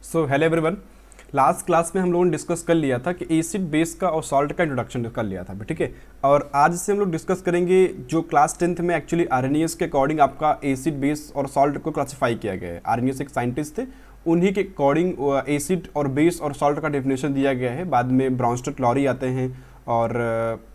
So hello everyone. Last class में हम लोगों ने डिस्कस कर लिया था कि एसिड बेस का और सॉल्ट का इंट्रोडक्शन कर लिया था, ठीक है। और आज से हम लोग डिस्कस करेंगे जो क्लास 10th में एक्चुअली आरएनएस के अकॉर्डिंग आपका एसिड बेस और सॉल्ट को क्लासिफाई किया गया है। आरएनएस एक साइंटिस्ट थे, उन्हीं के अकॉर्डिंग एसिड और बेस और सॉल्ट का डेफिनेशन दिया गया है। बाद में ब्राउनस्टेड लॉरी आते हैं और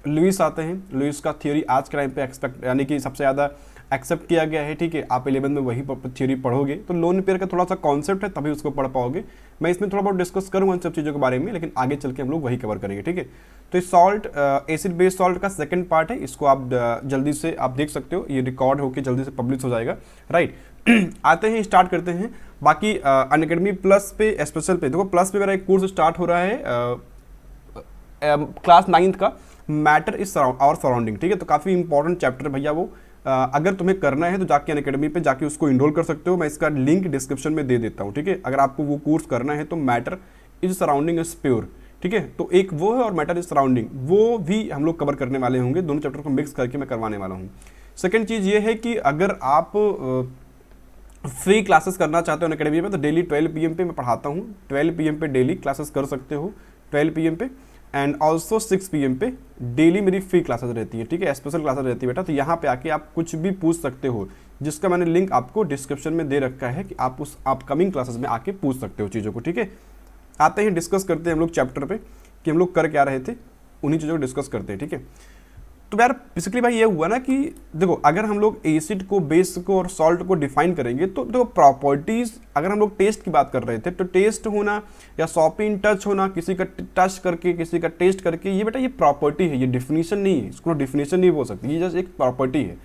लुइस आते हैं। लुइस का थ्योरी आज के टाइम पे एक्सपेक्ट यानी कि सबसे ज़्यादा एक्सेप्ट किया गया है, ठीक है। आप 11 में वही थ्योरी पढ़ोगे तो लोन पेयर का थोड़ा सा कॉन्सेप्ट है, तभी उसको पढ़ पाओगे। मैं इसमें थोड़ा बहुत डिस्कस करूंगा इन सब चीज़ों के बारे में, लेकिन आगे चल के हम लोग वही कवर करेंगे, ठीक है। तो इस सॉल्ट एसिड बेस सॉल्ट का सेकंड पार्ट है, इसको आप जल्दी से आप देख सकते हो, ये रिकॉर्ड होकर जल्दी से पब्लिश हो जाएगा, राइट। आते हैं, स्टार्ट करते हैं। बाकी अनअकैडमी प्लस पे स्पेशल पे देखो, प्लस पे मेरा एक कोर्स स्टार्ट हो रहा है क्लास 9th का, मैटर इज आवर सराउंडिंग, ठीक है। तो काफ़ी इंपॉर्टेंट चैप्टर है भैया वो। अगर तुम्हें करना है तो जाके अनअकैडमी पे जाके उसको इनरोल कर सकते हो। मैं इसका लिंक डिस्क्रिप्शन में दे देता हूँ, ठीक है। अगर आपको वो कोर्स करना है तो matter is surrounding is pure, ठीक है। तो एक वो है और मैटर इज सराउंडिंग, वो भी हम लोग कवर करने वाले होंगे। दोनों चैप्टर को मिक्स करके मैं करवाने वाला हूँ। सेकेंड चीज़ ये है कि अगर आप फ्री क्लासेस करना चाहते हो अनअकैडमी में तो डेली 12 PM पे मैं पढ़ाता हूँ। 12 PM पे डेली क्लासेस कर सकते हो, 12 PM पे एंड ऑल्सो 6 PM पे डेली मेरी फ्री क्लासेस रहती है, ठीक है। स्पेशल क्लासेस रहती है बेटा। तो यहाँ पे आके आप कुछ भी पूछ सकते हो, जिसका मैंने लिंक आपको डिस्क्रिप्शन में दे रखा है कि आप उस अपकमिंग क्लासेस में आके पूछ सकते हो चीज़ों को, ठीक है। आते हैं, डिस्कस करते हैं हम लोग चैप्टर पे कि हम लोग कर क्या रहे थे, उन्हीं चीज़ों को डिस्कस करते हैं, ठीक है। तो यार बेसिकली भाई ये हुआ ना कि देखो, अगर हम लोग एसिड को, बेस को और सॉल्ट को डिफाइन करेंगे तो देखो प्रॉपर्टीज, अगर हम लोग टेस्ट की बात कर रहे थे तो टेस्ट होना या सॉफ्ट इन टच होना, किसी का टच करके किसी का टेस्ट करके, ये बेटा ये प्रॉपर्टी है, ये डिफिनीशन नहीं है। इसको डिफिनीशन नहीं बोल सकती, ये जस्ट एक प्रॉपर्टी है।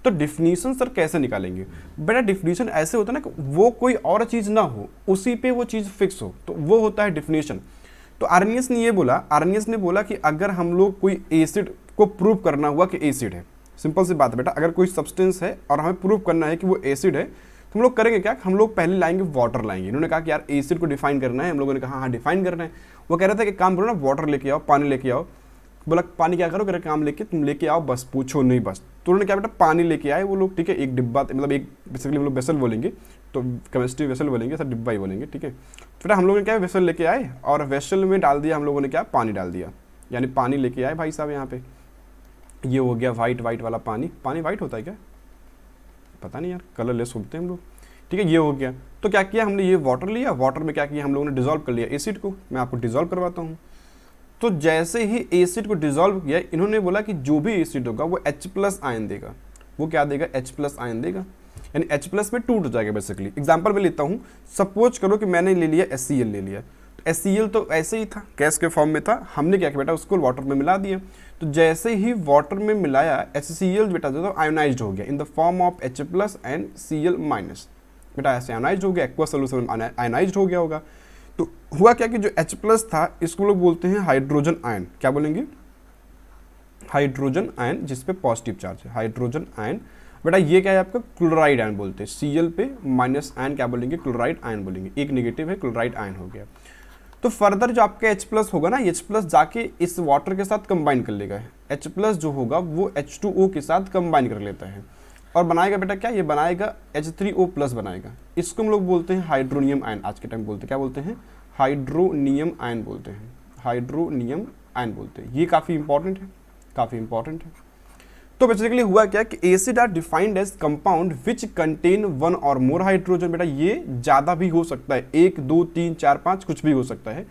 तो डिफिनीशन सर कैसे निकालेंगे बेटा? डिफिनीशन ऐसे होता है ना कि वो कोई और चीज़ ना हो, उसी पे वो चीज़ फिक्स हो, तो वो होता है डिफिनीशन। तो आरएनएस ने ये बोला, आरएनएस ने बोला कि अगर हम लोग कोई एसिड को प्रूव करना हुआ कि एसिड है, सिंपल सी बात है बेटा, अगर कोई सब्सटेंस है और हमें प्रूव करना है कि वो एसिड है तो हम लोग करेंगे क्या? हम लोग पहले लाएंगे वाटर लाएंगे। इन्होंने कहा कि यार एसिड को डिफाइन करना है, हम लोगों ने कहा हाँ डिफाइन करना है। वो कह रहा था कि काम करो ना, वाटर लेके आओ, पानी लेके आओ। बोला पानी क्या करो? कह रहे काम लेके तुम लेके आओ, बस पूछो नहीं बस। तो उन्होंने क्या बेटा, पानी लेके आए वो लोग, ठीक है। एक डिब्बा, मतलब एक बेसिकली हम लोग वेसल बोलेंगे, तो केमिस्ट्री वेसल बोलेंगे सर, डिब्बा ही बोलेंगे, ठीक है। फिर हम लोगों ने क्या वेसल लेके आए और वेसल में डाल दिया हम लोगों ने क्या, पानी डाल दिया। यानी पानी लेके आए भाई साहब, यहाँ पे ये हो गया वाइट वाला पानी। पानी वाइट होता है क्या? पता नहीं यार, कलर लेस होते हैं हम लोग, ठीक है। ये हो गया। तो क्या किया हमने, ये वाटर लिया, वाटर में क्या किया हम लोगों ने, डिजोल्व कर लिया एसिड को। मैं आपको डिजोल्व करवाता हूँ। तो जैसे ही एसिड को डिजोल्व किया, इन्होंने बोला कि जो भी एसिड होगा वो H+ आयन देगा। वो क्या देगा? H+ आयन देगा, यानी H+ में टूट जाएगा बेसिकली। एग्जांपल में लेता हूँ, सपोज करो कि मैंने ले लिया HCl ले लिया। तो HCl तो ऐसे ही था, गैस के फॉर्म में था। हमने क्या किया बेटा, उसको वाटर में मिला दिया। तो जैसे ही वाटर में मिलाया, HCl बेटा जो आयोनाइज्ड हो गया in the form of H+ and Cl-। बेटा ऐसे आयोनाइज्ड हो गया, एक्वा सोल्यूशन में आयोनाइज्ड हो गया होगा। तो हुआ क्या कि जो H+ था इसको लोग बोलते हैं हाइड्रोजन आयन। क्या बोलेंगे? हाइड्रोजन आयन, जिसपे पॉजिटिव चार्ज है, हाइड्रोजन आयन। बेटा ये क्या है आपका? क्लोराइड आयन बोलते हैं। Cl पे माइनस आयन क्या बोलेंगे? क्लोराइड आयन बोलेंगे। एक नेगेटिव है, क्लोराइड आयन हो गया। तो फर्दर जो आपका H+ होगा ना, H+ जाके इस वाटर के साथ कंबाइन कर लेगा। H+ जो होगा वो H2O के साथ कंबाइन कर लेता है और बनाएगा बेटा क्या, ये बनाएगा H3O+ बनाएगा। इसको हम लोग बोलते हैं हाइड्रोनियम आयन। आज के टाइम बोलते हैं, क्या बोलते हैं? हाइड्रोनियम आयन बोलते हैं, हाइड्रोनियम आयन बोलते हैं। ये काफ़ी इंपॉर्टेंट है, काफ़ी इंपॉर्टेंट है। तो बेसिकली हुआ क्या कि acid are defined as compound which contain 1 और मोर हाइड्रोजन। बेटा ये ज़्यादा भी हो सकता है, 1 2 3 4 5 कुछ भी हो सकता है।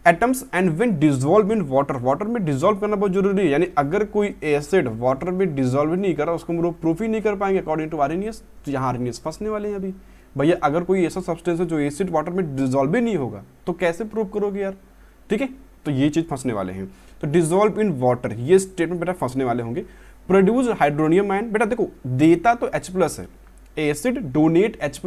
Atoms and when dissolve in water, water में डिजोल्व करना बहुत जरूरी है। यानी अगर कोई एसिड वाटर में डिजोल्व नहीं कर रहा, उसको हम लोग प्रूफ ही नहीं कर पाएंगे अकॉर्डिंग टू आरएनएस। तो यहाँ आरएनएस फंसने वाले हैं अभी। भैया अगर कोई ऐसा सब्सटेंस है जो एसिड वाटर में डिजोल्व ही नहीं होगा तो कैसे प्रूव करोगे यार, ठीक है। तो ये चीज़ फंसने वाले हैं। तो डिजोल्व इन वाटर, ये स्टेटमेंट बेटा फंसने वाले होंगे। प्रोड्यूस हाइड्रोनियम आयन, बेटा देखो देता तो H+ है। Acid donate H+,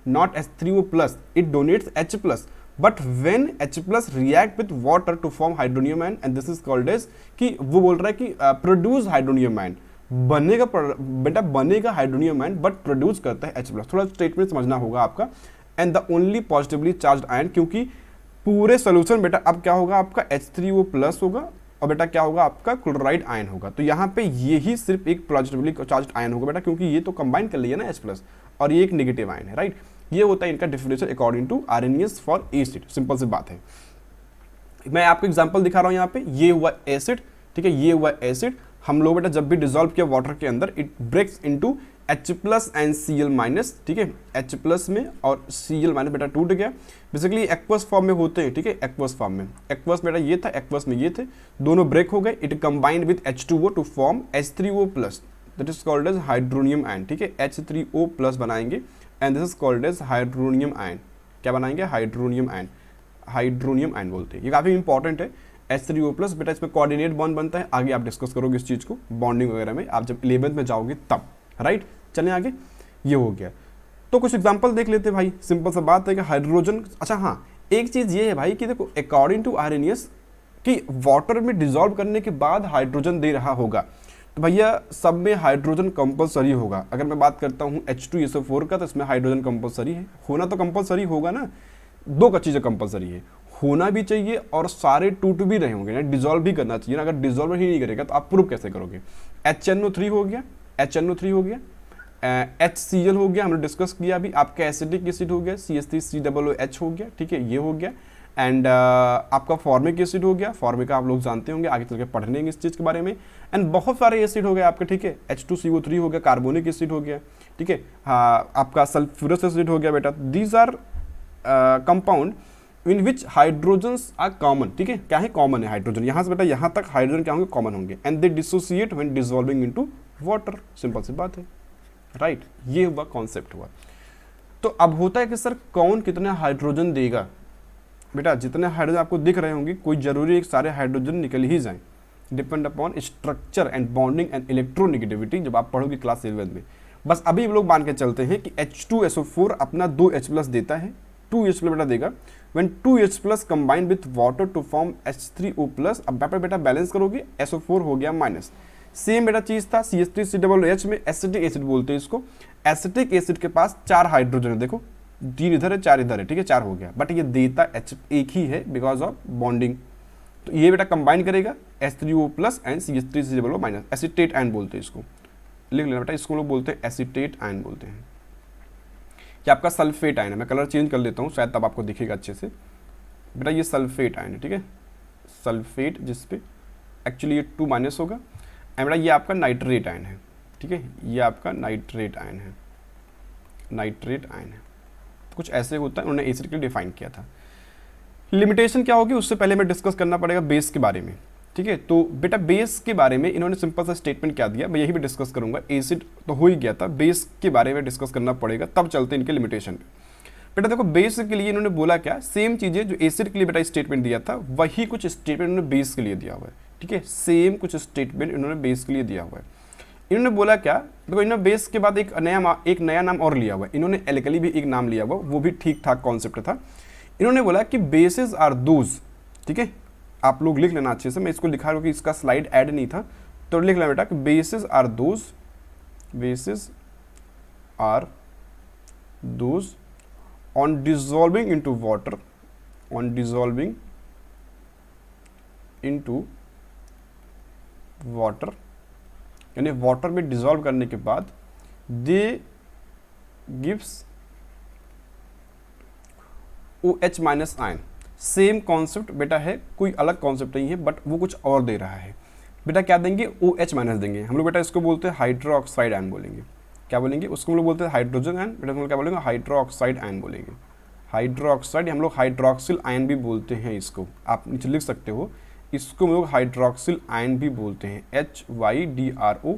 not H3O+, it donates H+। But when H+ react with water to form hydronium ion and this is called as, कि वो बोल रहा है कि प्रोड्यूस हाइड्रोनियम आयन, बनेगा बेटा, बनेगा हाइड्रोनियम आयन बट प्रोड्यूस करता है H+। थोड़ा स्टेटमेंट समझना होगा आपका। And the only positively charge ion, क्योंकि पूरे सोल्यूशन बेटा अब क्या होगा आपका H3O+ होगा और बेटा क्या होगा आपका क्लोराइड आयन होगा। तो यहाँ पे ये ही सिर्फ एक पॉजिटिवली चार्ज आयन होगा बेटा, क्योंकि ये तो कंबाइन कर लिया ना H+ और ये एक नेगेटिव आयन है, राइट। ये होता है इनका definition according to Arrhenius for acid. Simple सी बात है। मैं आपको एग्जांपल दिखा रहा हूं यहाँ पे, ये हुआ एसिड, ठीक है, ये हुआ एसिड। हम लोग बेटा जब भी डिसॉल्व किया वाटर के अंदर, it breaks into H plus and Cl minus, ठीक है, H प्लस में और Cl माइनस बेटा टूट गया। बेसिकली एक्वस फॉर्म में होते हैं, ठीक है, एक्वस फॉर्म में, एक्वस बेटा ये था, एक्वस में ये थे, दोनों ब्रेक हो गए। It combined with H2O to form H3O plus, that is called as hydronium ion, ठीक है, H3O प्लस बनाएंगे and this is called as hydronium ion. क्या बनाएंगे? हाइड्रोनियम आयन, हाइड्रोनियम आयन बोलते हैं। ये काफी इंपॉर्टेंट है, H3O प्लस बेटा इसमें कोऑर्डिनेट बॉन्ड बनता है। आगे आप डिस्कस करोगे इस चीज को बॉन्डिंग वगैरह में, आप जब 11th में जाओगे तब, राइट। चलें आगे, ये हो गया। तो कुछ एग्जांपल देख लेते हैं भाई, सिंपल सा बात है कि हाइड्रोजन, अच्छा हाँ, एक चीज ये है भाई कि देखो अकॉर्डिंग टू आरएनएस कि वाटर में डिसॉल्व करने के बाद हाइड्रोजन दे रहा होगा, तो भैया सब में हाइड्रोजन कंपलसरी होगा। अगर मैं बात करता हूँ H2SO4 का, तो इसमें हाइड्रोजन कंपलसरी है, होना तो कंपलसरी होगा ना। दो का चीज़ें कंपलसरी है, होना भी चाहिए और सारे टूट भी रहे होंगे, डिसॉल्व भी करना चाहिए ना। अगर डिसॉल्व ही नहीं करेगा तो आप प्रूव कैसे करोगे? HNO3 हो गया, HNO3 हो गया, HCl हो गया, हमने डिस्कस किया अभी। आपका एसिटिक एसिड हो गया, CH3COOH हो गया, ठीक है, ये हो गया। एंड आपका फॉर्मिक एसिड हो गया, फॉर्मिक आप लोग जानते होंगे, आगे चल के पढ़ने इस चीज़ के बारे में। एंड बहुत सारे एसिड हो गए आपके, ठीक है, H2CO3 हो गया, कार्बोनिक एसिड हो गया, ठीक है, हाँ, आपका सल्फ्यूरस एसिड हो गया बेटा। These are compound in which hydrogens are common, ठीक है, क्या है? कॉमन है हाइड्रोजन, यहाँ से बेटा यहाँ तक हाइड्रोजन क्या होंगे? कॉमन होंगे। And they dissociate when dissolving into water. Simple सी बात है, राइट। ये हुआ कॉन्सेप्ट हुआ। तो अब होता है कि सर कौन कितने हाइड्रोजन देगा? बेटा जितने हाइड्रोजन आपको दिख रहे होंगे, कोई जरूरी एक सारे हाइड्रोजन निकल ही जाएं, depend upon structure and bonding and electronegativity, जब आप पढ़ोगे क्लास 11 में। बस अभी लोग मान के चलते हैं कि H2SO4 अपना 2H प्लस देता है, 2H प्लस बेटा देगा। When 2H plus combined with water to form H3O plus, अब यहाँ पर बेटा बैलेंस करोगे, SO4 हो गया माइनस। सेम बेटा चीज था CH3COOH में, एसिटिक एसिड बोलते हैं इसको। एसिटिक एसिड के पास 4 हाइड्रोजन है, देखो 3 इधर है 4 इधर है, ठीक है, 4 हो गया, बट ये देता H एक ही है बिकॉज ऑफ बॉन्डिंग। तो ये बेटा कंबाइन करेगा H3O plus and CH3COOH minus, acetate ion बोलते हैं इसको, लिख लेना बेटा, इसको लोग बोलते हैं एसिटेट आयन बोलते हैं। ये आपका सल्फेट आयन है, मैं कलर चेंज कर लेता हूँ शायद तब आपको दिखेगा अच्छे से। बेटा ये सल्फेट आयन है, ठीक है, सल्फेट, जिसपे एक्चुअली ये 2 माइनस होगा। एंड बेटा ये आपका नाइट्रेट आयन है, ठीक है, ये आपका नाइट्रेट आयन है, नाइट्रेट आयन है। तो कुछ ऐसे होता है, उन्होंने एसिड के लिए डिफाइन किया था। लिमिटेशन क्या होगी उससे पहले मैं डिस्कस करना पड़ेगा बेस के बारे में, ठीक है। तो बेटा बेस के बारे में इन्होंने सिंपल सा स्टेटमेंट क्या दिया, मैं यही भी डिस्कस करूंगा। एसिड तो हो ही गया था, बेस के बारे में डिस्कस करना पड़ेगा, तब चलते इनके लिमिटेशन पे। बेटा देखो बेस के लिए इन्होंने बोला क्या, सेम चीजें जो एसिड के लिए बेटा स्टेटमेंट दिया था, वही कुछ स्टेटमेंट इन्होंने बेस के लिए दिया हुआ है, ठीक है, सेम कुछ स्टेटमेंट इन्होंने बेस के लिए दिया हुआ है। इन्होंने बोला क्या, देखो इन्होंने बेस के बाद एक नया नाम और लिया हुआ है, इन्होंने एल्कली भी एक नाम लिया हुआ, वो भी ठीक ठाक कॉन्सेप्ट था। इन्होंने बोला कि बेसिस आर दोज, ठीक है, आप लोग लिख लेना अच्छे से, मैं इसको लिखा रहा हूँ कि इसका स्लाइड ऐड नहीं था, तो लिख लेना बेटा कि bases are those, bases are those on dissolving into water, on dissolving into water, यानी वाटर में डिसॉल्व करने के बाद they gives OH minus ion. Same concept बेटा है, कोई अलग कॉन्सेप्ट नहीं है, बट वो कुछ और दे रहा है। बेटा क्या देंगे, OH माइनस देंगे। हम लोग बेटा इसको बोलते हैं हाइड्रोक्साइड आयन बोलेंगे। क्या बोलेंगे उसको, हम लोग बोलते हैं हाइड्रोजन आयन, बेटा हम लोग क्या बोलेंगे, हाइड्रोक्साइड आयन बोलेंगे। हाइड्रोक्साइड हम लोग हाइड्रोक्सिल आयन भी बोलते हैं इसको, आप नीचे लिख सकते हो, इसको हम लोग हाइड्रोक्सिल आयन भी बोलते हैं, HYDROXYL,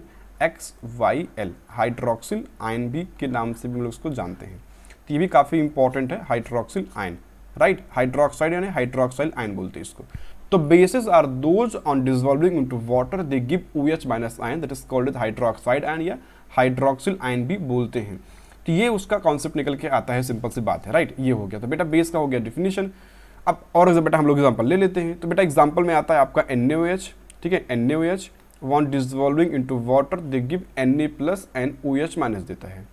हाइड्रोक्सिल आयन भी के नाम से भी हम लोग उसको जानते हैं। तो ये भी काफ़ी इंपॉर्टेंट है, हाइड्रोक्सिल आयन, राइट। हाइड्रोक्साइड यानी हाइड्रोक्साइल आयन बोलते हैं इसको। तो bases are those on dissolving into water they give OH minus ion, that is called as hydroxide ion या हाइड्रोक्सिल आयन भी बोलते हैं। तो ये उसका कॉन्सेप्ट निकल के आता है, सिंपल सी बात है, राइट। ये हो गया, तो बेटा बेस का हो गया डिफिनीशन। अब और बेटा हम लोग एग्जाम्पल ले लेते हैं। तो बेटा एग्जाम्पल में आता है आपका NaOH, ठीक है, NaOH one dissolving into water they give Na plus and OH minus देता है,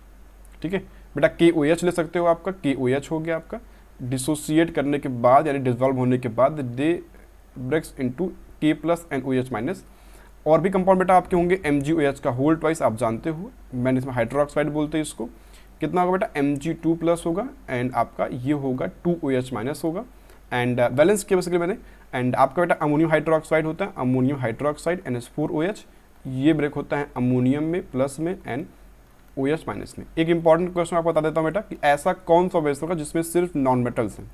ठीक है। बेटा KOH ले सकते हो, आपका KOH हो गया आपका, डिसोसिएट करने के बाद यानी डिसॉल्व होने के बाद they breaks into K plus and OH minus. और भी कंपाउंड बेटा आपके होंगे MgOH का होल ट्वाइस, आप जानते हो, मैंने इसमें हाइड्रोक्साइड बोलते हैं इसको। कितना होगा बेटा, Mg2 प्लस होगा एंड आपका ये होगा 2OH माइनस होगा एंड बैलेंस किया बेसिकली मैंने। एंड आपका बेटा अमोनियम हाइड्रोक्साइड होता है, अमोनियम हाइड्रोक्साइड NH4OH, ये ब्रेक होता है अमोनियम में प्लस में एंड OH माइनस में। एक इंपॉर्टेंट क्वेश्चन आपको बता देता हूँ बेटा कि ऐसा कौन सा बेस होगा जिसमें सिर्फ नॉन मेटल्स हैं,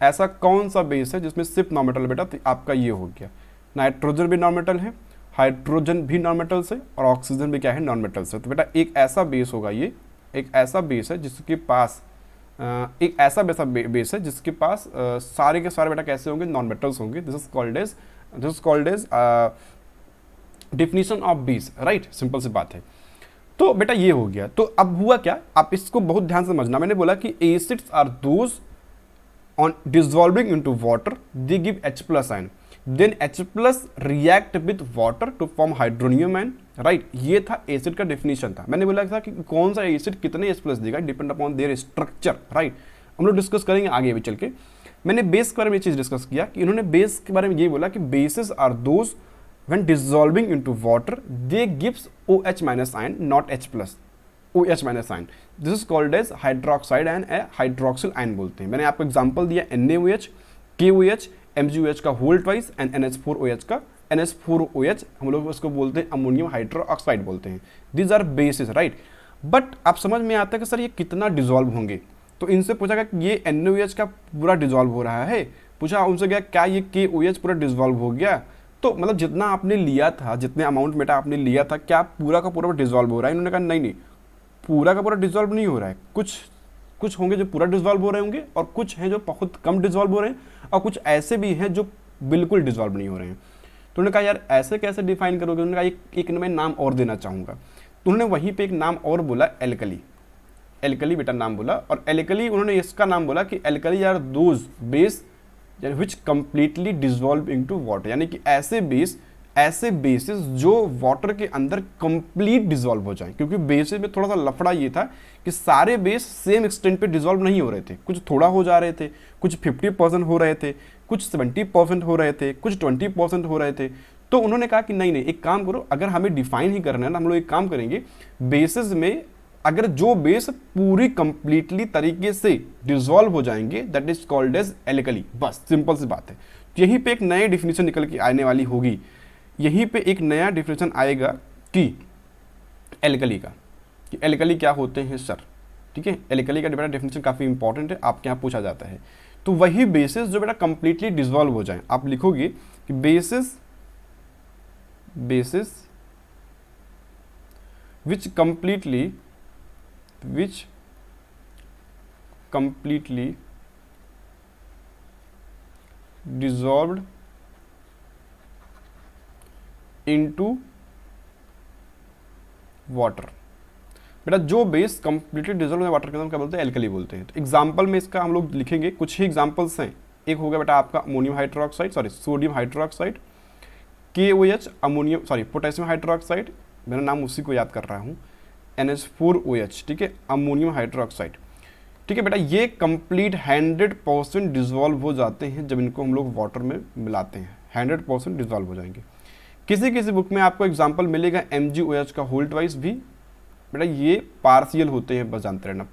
ऐसा कौन सा बेस है जिसमें सिर्फ नॉन मेटल बेटा, तो आपका ये हो गया। नाइट्रोजन भी नॉन मेटल है, हाइड्रोजन भी नॉन मेटल्स है और ऑक्सीजन भी क्या है, नॉन मेटल्स है। तो बेटा एक ऐसा बेस होगा, ये एक ऐसा बेस है जिसके पास एक ऐसा बेस है जिसके पास सारे के सारे बेटा कैसे होंगे, नॉन मेटल्स होंगे। This is called as definition of base, right, simple सी बात है। तो बेटा ये हो गया। तो अब हुआ क्या, आप इसको बहुत ध्यान से समझना। मैंने बोला कि acids are those on dissolving into water they give H plus ion, then H plus react with water to form hydronium ion, right. ये था एसिड का डेफिनेशन था। मैंने बोला था कि कौन सा एसिड कितने H प्लस देगा, depend upon their structure, right. हम लोग डिस्कस करेंगे आगे भी चल के। मैंने बेस के बारे में ये चीज डिस्कस किया कि इन्होंने बेस के बारे में ये बोला कि bases are those when dissolving into water they gives OH minus ion, not H plus, OH minus ion. This is called as hydroxide and a hydroxyl ion बोलते हैं। मैंने आपको एग्जांपल दिया NaOH, KOH, MgOH का whole twice and NH4OH का। NH4OH हम लोग उसको बोलते हैं अमोनियम हाइड्रोक्साइड बोलते हैं। These are bases, right? But आप समझ में आता है कि सर ये कितना डिजॉल्व होंगे। तो इनसे पूछा गया कि ये NaOH का पूरा डिजॉल्व हो रहा है, पूछा उनसे गया क्या ये KOH पूरा डिजॉल्व हो गया। तो मतलब जितना आपने लिया था, जितने अमाउंट बेटा आपने लिया था, क्या पूरा का पूरा डिजॉल्व हो रहा है। इन्होंने कहा नहीं, पूरा का पूरा डिजॉल्व नहीं हो रहा है, कुछ होंगे जो पूरा डिजॉल्व हो रहे होंगे और कुछ हैं जो बहुत कम डिजॉल्व हो रहे हैं और कुछ ऐसे भी हैं जो बिल्कुल डिजॉल्व नहीं हो रहे हैं। तो उन्होंने कहा यार ऐसे कैसे डिफाइन करोगे। उन्होंने कहा एक मैं नाम और देना चाहूँगा। तो उन्होंने वहीं पर एक नाम और बोला, एल्कली बेटा नाम बोला। और एल्कली उन्होंने इसका नाम बोला कि एल्कली आर दोज बेस यानी विच कंप्लीटली डिजॉल्व इनटू वाटर, यानी कि ऐसे बेसिस जो वाटर के अंदर कंप्लीट डिजॉल्व हो जाए। क्योंकि बेसिस में थोड़ा सा लफड़ा ये था कि सारे बेस सेम एक्सटेंट पे डिजॉल्व नहीं हो रहे थे, कुछ थोड़ा हो जा रहे थे, कुछ 50% हो रहे थे, कुछ 70% हो रहे थे, कुछ 20% हो रहे थे। तो उन्होंने कहा कि नहीं, एक काम करो, अगर हमें डिफाइन ही करना है ना, हम लोग एक काम करेंगे, बेसिस में अगर जो बेस पूरी कंप्लीटली तरीके से डिसॉल्व हो जाएंगे that is called as alkali. बस सिंपल सी बात है। यहीं पे एक नई डिफिनेशन निकल के आने वाली होगी, यहीं पे एक नया डिफिनेशन आएगा कि एल्कली का, कि एल्कली क्या होते हैं सर, ठीक है। एल्कली का बेटा डेफिनेशन काफ़ी इंपॉर्टेंट है, आपके यहाँ पूछा जाता है। तो वही बेसिस जो बेटा कंप्लीटली डिसॉल्व हो जाए, आप लिखोगे कि basis which completely dissolved into water. बेटा जो बेस कंप्लीटली डिजॉल्व है वाटर के अंदर क्या बोलते हैं, एल्कली बोलते हैं। तो एग्जांपल में इसका हम लोग लिखेंगे, कुछ ही एग्जांपल्स हैं। एक हो गया बेटा आपका ammonium hydroxide, sodium hydroxide, KOH potassium hydroxide, मेरा नाम उसी को याद कर रहा हूँ, NH4OH, ठीक है, अमोनियम हाइड्रोक्साइड, ठीक है बेटा। ये कंप्लीट 100% डिजॉल्व हो जाते हैं जब इनको हम लोग वाटर में मिलाते हैं, 100% डिजॉल्व हो जाएंगे। किसी बुक में आपको एग्जांपल मिलेगा MgOH का होल ट्वाइस भी, बेटा ये पार्शियल होते हैं, बस जानते रहना,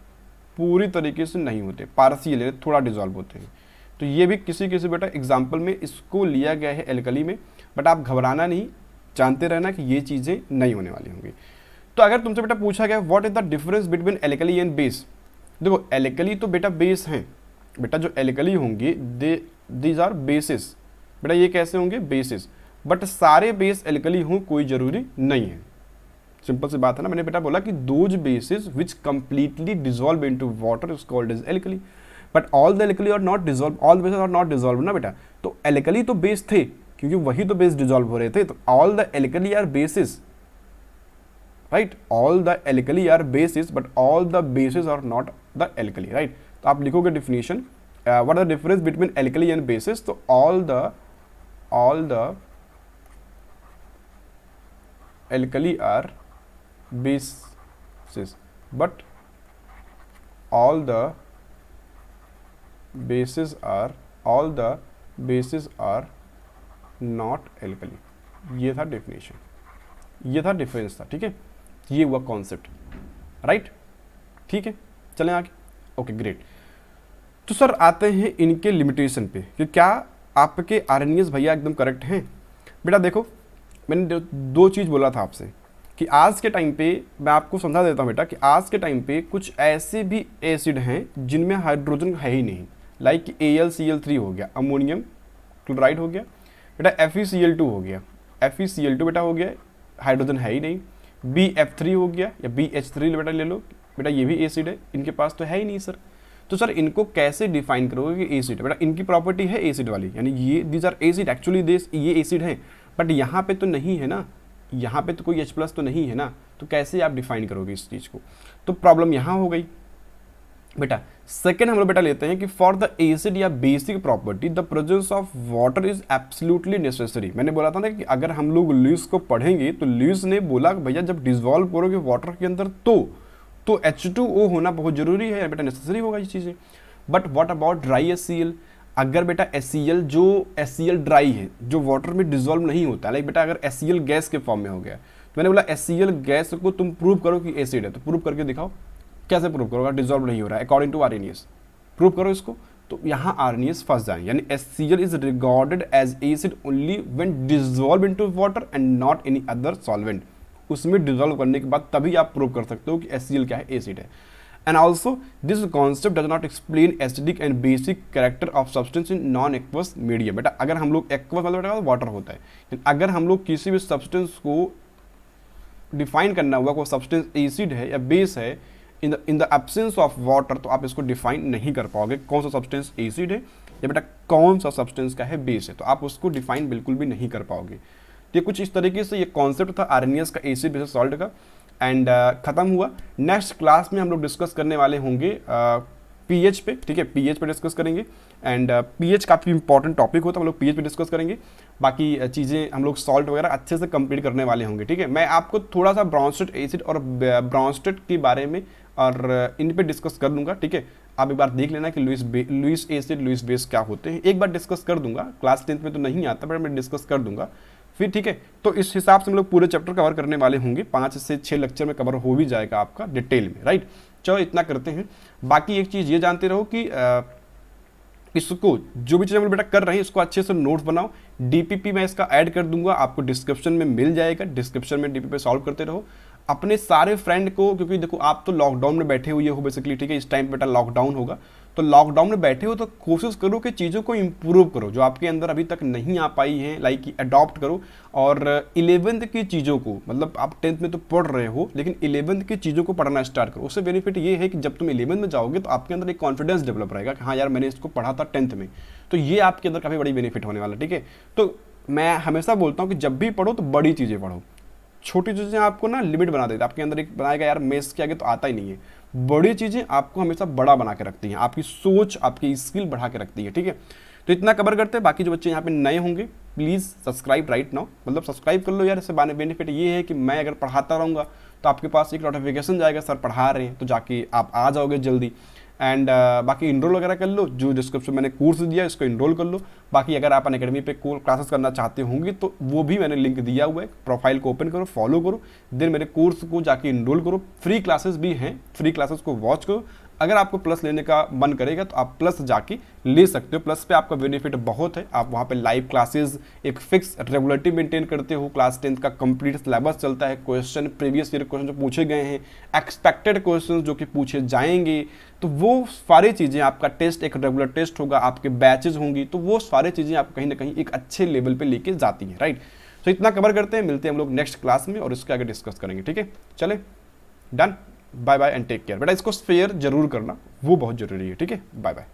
पूरी तरीके से नहीं होते, पार्शियल है, थोड़ा डिजॉल्व होते हैं। तो ये भी किसी बेटा एग्जाम्पल में इसको लिया गया है एल्कली में, बट आप घबराना नहीं, जानते रहना कि ये चीज़ें नहीं होने वाली होंगी। तो अगर तुमसे बेटा पूछा गया what is the difference between alkali and base, देखो एल्कली तो बेटा बेस हैं, बेटा जो एल्कली होंगे दीज आर बेसिस, बेटा ये कैसे होंगे, बेसिस। बट सारे बेस एल्कली हों कोई जरूरी नहीं है, सिंपल सी बात है ना। मैंने बेटा बोला कि those bases which completely dissolve into water is called as alkali, but all the alkali are not dissolve, all bases are not dissolve ना बेटा। तो एल्कली तो बेस थे क्योंकि वही तो बेस डिजॉल्व हो रहे थे, तो all the alkali are bases, right, all the alkali are bases but all the bases are not the alkali, right. तो आप लिखोगे definition what the difference between alkali and bases, तो all the alkali are bases but all the bases are not alkali। ये था definition, ये था difference था, ठीक है, ये हुआ कॉन्सेप्ट, राइट। ठीक है, चलें आगे। Okay great. तो सर आते हैं इनके लिमिटेशन पे कि क्या आपके आरएनएस भैया एकदम करेक्ट हैं। बेटा देखो, मैंने दो चीज़ बोला था आपसे कि आज के टाइम पे मैं आपको समझा देता हूँ बेटा कि आज के टाइम पे कुछ ऐसे भी एसिड हैं जिनमें हाइड्रोजन है ही नहीं, लाइक AlCl3 हो गया, अमोनियम क्लोराइड हो गया, बेटा FeCl2 हो गया, FeCl2 बेटा हो गया, हाइड्रोजन है ही नहीं। BF3 हो गया या BH3 बेटा ले लो, बेटा ये भी एसिड है, इनके पास तो है ही नहीं सर। तो सर इनको कैसे डिफाइन करोगे कि एसिड, बेटा इनकी प्रॉपर्टी है एसिड वाली, यानी ये these are acid, actually this ये एसिड है, बट यहाँ पे तो नहीं है ना, यहाँ पे तो कोई H+ तो नहीं है ना, तो कैसे आप डिफाइन करोगे इस चीज़ को, तो प्रॉब्लम यहाँ हो गई बेटा। सेकेंड हम लोग बेटा लेते हैं कि फॉर द एसिड या basic property the presence of water is absolutely necessary. मैंने बोला था ना कि अगर हम लोग लुईस को पढ़ेंगे तो लुईस ने बोला कि भैया जब डिजॉल्व करोगे वाटर के अंदर तो H2O होना बहुत जरूरी है बेटा, नेसेसरी होगा ये चीज़ें। But what about dry HCl, अगर बेटा HCl जो HCl ड्राई है जो वाटर में डिजॉल्व नहीं होता, लाइक बेटा अगर HCl गैस के फॉर्म में हो गया, तो मैंने बोला HCl गैस को तुम प्रूव करो कि एसिड है, तो प्रूव करके दिखाओ, कैसे प्रूव करोगे, डिजॉल्व नहीं हो रहा है अकॉर्डिंग टू आरएनएस, प्रूव करो इसको। तो यहाँ आरएनएस फंस जाए, यानी HCl is regarded as acid only when dissolve into water and not any other solvent. उसमें डिजॉल्व करने के बाद तभी आप प्रूव कर सकते हो कि HCl क्या है, एसिड है। And also this concept does not explain acidic and basic character of substance in non aqueous medium. बेटा अगर हम लोग एक्वस मतलब वाटर होता है, अगर हम लोग किसी भी सब्सटेंस को डिफाइन करना हुआ कोई सब्सटेंस एसिड है या बेस है in the absence of water, तो आप इसको डिफाइन नहीं कर पाओगे कौन सा सब्सटेंस एसिड है या बेटा कौन सा सब्सटेंस का है बेस है, तो आप उसको डिफाइन बिल्कुल भी नहीं कर पाओगे। ये कुछ इस तरीके से ये कॉन्सेप्ट था आरएनएस का, एसिड बेसिस सॉल्ट का, एंड खत्म हुआ। नेक्स्ट क्लास में हम लोग डिस्कस करने वाले होंगे पीएच पे, ठीक है, पीएच पे डिस्कस करेंगे, एंड पीएच काफ़ी इंपॉर्टेंट टॉपिक होता है, हम लोग पीएच पे डिस्कस करेंगे। बाकी चीज़ें हम लोग सॉल्ट वगैरह अच्छे से कंप्लीट करने वाले होंगे, ठीक है। मैं आपको थोड़ा सा ब्रॉन्स्टेड एसिड और ब्रॉन्स्टेड के बारे में और इन पे डिस्कस कर दूंगा, ठीक है। आप एक बार देख लेना कि लुईस एसिड लुईस बेस क्या होते हैं, एक बार डिस्कस कर दूंगा, क्लास 10th में तो नहीं आता बट मैं डिस्कस कर दूंगा फिर, ठीक है। तो इस हिसाब से हम लोग पूरे चैप्टर कवर करने वाले होंगे, 5 से 6 लेक्चर में कवर हो भी जाएगा आपका डिटेल में, राइट। चलो इतना करते हैं। बाकी एक चीज़ ये जानते रहो कि इसको जो भी चीज़ हम लोग बेटा कर रहे हैं इसको अच्छे से नोट्स बनाओ। डीपीपी मैं इसका ऐड कर दूंगा, आपको डिस्क्रिप्शन में मिल जाएगा, डिस्क्रिप्शन में डीपीपी सॉल्व करते रहो अपने सारे फ्रेंड को, क्योंकि देखो आप तो लॉकडाउन में बैठे हुए हो बेसिकली, ठीक है। इस टाइम बेटा लॉकडाउन होगा, तो लॉकडाउन में बैठे हो तो कोशिश करो कि चीज़ों को इम्प्रूव करो जो आपके अंदर अभी तक नहीं आ पाई हैं, लाइक अडॉप्ट करो। और 11th की चीज़ों को, मतलब आप 10th में तो पढ़ रहे हो लेकिन 11th की चीज़ों को पढ़ना स्टार्ट करो। उससे बेनिफिट ये है कि जब तुम 11th में जाओगे तो आपके अंदर एक कॉन्फिडेंस डेवलप रहेगा कि हाँ यार मैंने इसको पढ़ा था 10th में, तो ये आपके अंदर काफ़ी बड़ी बेनिफिट होने वाला, ठीक है। तो मैं हमेशा बोलता हूँ कि जब भी पढ़ो तो बड़ी चीज़ें पढ़ो, छोटी चीज़ें आपको ना लिमिट बना देती है, आपके अंदर एक बनाएगा यार मेथ्स के आगे तो आता ही नहीं है। बड़ी चीज़ें आपको हमेशा बड़ा बना के रखती हैं, आपकी सोच आपकी स्किल बढ़ा के रखती है, ठीक है। तो इतना कवर करते हैं। बाकी जो बच्चे यहाँ पे नए होंगे प्लीज़ सब्सक्राइब राइट नाउ, मतलब सब्सक्राइब कर लो यार। इससे बेनिफिट ये है कि मैं अगर पढ़ाता रहूँगा तो आपके पास एक नोटिफिकेशन जाएगा सर पढ़ा रहे हैं, तो जाके आप आ जाओगे जल्दी। एंड बाकी इनरोल वगैरह कर लो, जो डिस्क्रिप्शन मैंने कोर्स दिया इसको इनरोल कर लो। बाकी अगर आप अनअकैडमी पे क्लासेस करना चाहते होंगे तो वो भी मैंने लिंक दिया हुआ है, प्रोफाइल को ओपन करो, फॉलो करो, देन मेरे कोर्स को जाके इनरोल करो। फ्री क्लासेस भी हैं, फ्री क्लासेस को वॉच करो। अगर आपको प्लस लेने का मन करेगा तो आप प्लस जाके ले सकते हो, प्लस पे आपका बेनिफिट बहुत है। आप वहाँ पे लाइव क्लासेस एक फिक्स रेगुलरिटी मेंटेन करते हो, क्लास 10th का कंप्लीट सिलेबस चलता है, क्वेश्चन प्रीवियस ईयर क्वेश्चन जो पूछे गए हैं, एक्सपेक्टेड क्वेश्चन जो कि पूछे जाएंगे, तो वो सारी चीज़ें, आपका टेस्ट एक रेगुलर टेस्ट होगा, आपके बैचेज होंगी, तो वो सारी चीज़ें आपको कहीं ना कहीं एक अच्छे लेवल पर लेके जाती हैं, राइट। तो इतना कवर करते हैं, मिलते हैं हम लोग नेक्स्ट क्लास में और इसके आगे डिस्कस करेंगे, ठीक है। चले done, bye bye and take care. बेटा इसको शेयर जरूर करना, वो बहुत जरूरी है, ठीक है। Bye bye.